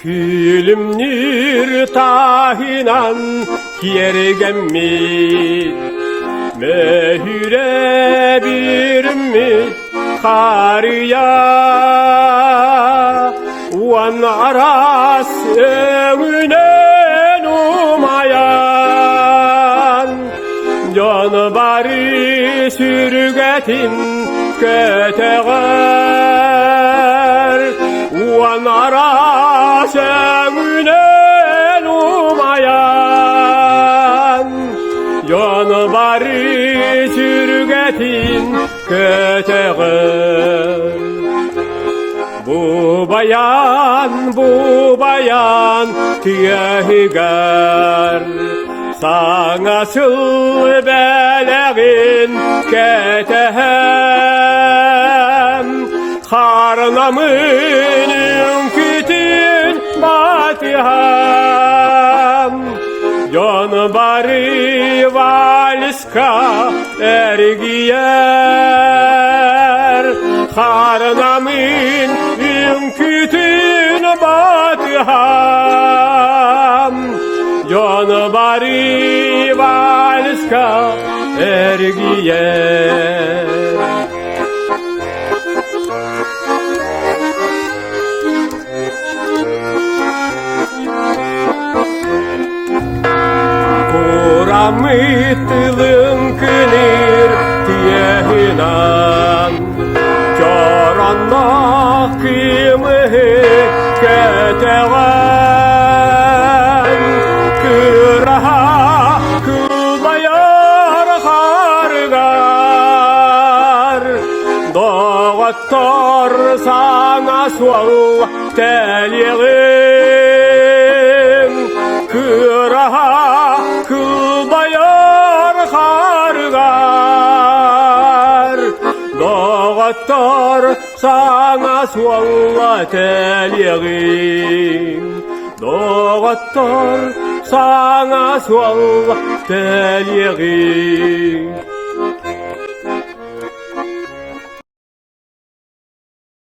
Külümnür tahinan kiergemmit Mөһүүрэ бүрүммүт харыйа Uan aras ömünen umayan Canı bari sürgetin köteğer Uan aras ömünen umayan Canı bari sürgetin köteğer Bu bayan tüyehiger Sana sıl belegin ketehem Karnamın kütün batiham Canı bari valiska ergiyer Karnamın kütün batiham Canı bari valiska ergiyer Kuramıtlığın kınır tiyehinan Karanlık kımıhı keteğen Kıraha kılbayar hargar Doğattar sana sol telyeğin Kıraha kılbayar hargar Doğattar sana sualla telyeğin Doğattar sana sualla telyeğin